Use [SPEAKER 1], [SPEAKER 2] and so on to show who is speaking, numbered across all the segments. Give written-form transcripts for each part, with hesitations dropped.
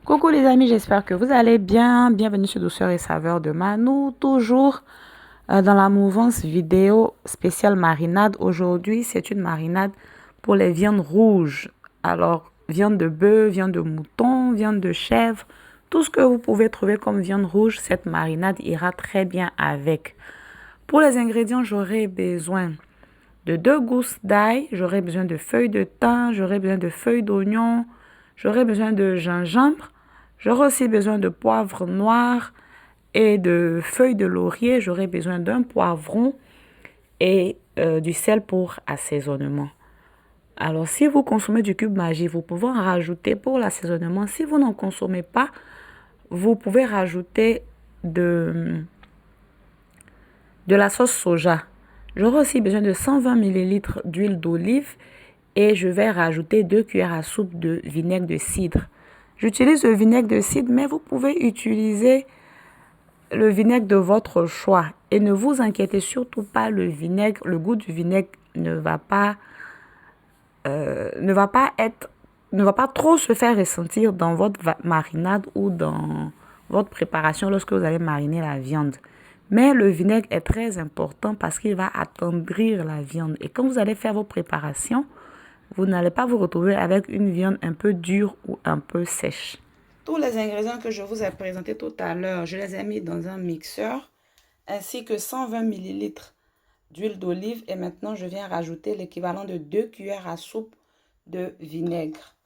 [SPEAKER 1] Coucou les amis, j'espère que vous allez bien. Bienvenue sur Douceur et Saveur de Manou, toujours dans la mouvance vidéo spéciale marinade. Aujourd'hui, c'est une marinade pour les viandes rouges. Alors, viande de bœuf, viande de mouton, viande de chèvre, tout ce que vous pouvez trouver comme viande rouge, cette marinade ira très bien avec. Pour les ingrédients, j'aurai besoin de 2 gousses d'ail, j'aurai besoin de feuilles de thym, j'aurai besoin de feuilles d'oignon, j'aurai besoin de gingembre, j'aurai aussi besoin de poivre noir et de feuilles de laurier, j'aurai besoin d'un poivron et du sel pour assaisonnement. Alors, si vous consommez du cube Maggi, vous pouvez en rajouter pour l'assaisonnement. Si vous n'en consommez pas, vous pouvez rajouter de la sauce soja. J'aurai aussi besoin de 120 ml d'huile d'olive et je vais rajouter 2 cuillères à soupe de vinaigre de cidre. J'utilise le vinaigre de cidre, mais vous pouvez utiliser le vinaigre de votre choix. Et ne vous inquiétez surtout pas, le vinaigre, le goût du vinaigre ne va pas trop se faire ressentir dans votre marinade ou dans votre préparation lorsque vous allez mariner la viande. Mais le vinaigre est très important parce qu'il va attendrir la viande. Et quand vous allez faire vos préparations, vous n'allez pas vous retrouver avec une viande un peu dure ou un peu sèche. Tous les ingrédients que je vous ai présentés tout à l'heure, je les ai mis dans un mixeur, ainsi que 120 ml d'huile d'olive. Et maintenant, je viens rajouter l'équivalent de 2 cuillères à soupe de vinaigre.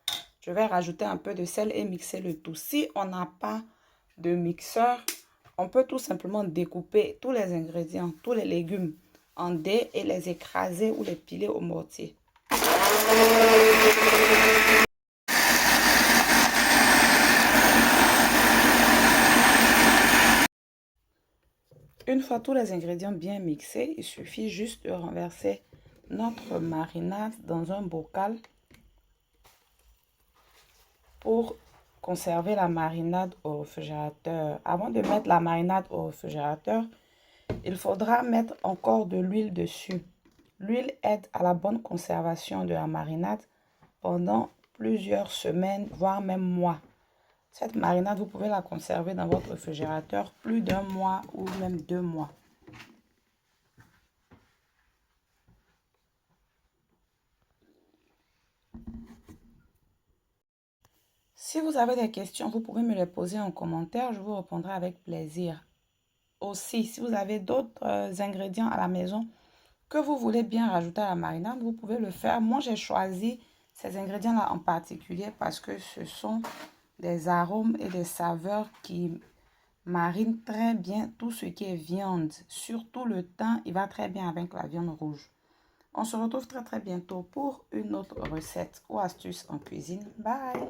[SPEAKER 1] Je vais rajouter un peu de sel et mixer le tout. Si on n'a pas de mixeur, on peut tout simplement découper tous les ingrédients, tous les légumes en dés et les écraser ou les piler au mortier. Une fois tous les ingrédients bien mixés, il suffit juste de renverser notre marinade dans un bocal pour conserver la marinade au réfrigérateur. Avant de mettre la marinade au réfrigérateur, il faudra mettre encore de l'huile dessus. L'huile aide à la bonne conservation de la marinade pendant plusieurs semaines, voire même mois. Cette marinade, vous pouvez la conserver dans votre réfrigérateur plus d'1 mois ou même 2 mois. Si vous avez des questions, vous pouvez me les poser en commentaire. Je vous répondrai avec plaisir. Aussi, si vous avez d'autres ingrédients à la maison que vous voulez bien rajouter à la marinade, vous pouvez le faire. Moi, j'ai choisi ces ingrédients-là en particulier parce que ce sont des arômes et des saveurs qui marinent très bien tout ce qui est viande. Surtout le thym, il va très bien avec la viande rouge. On se retrouve très bientôt pour une autre recette ou astuce en cuisine. Bye!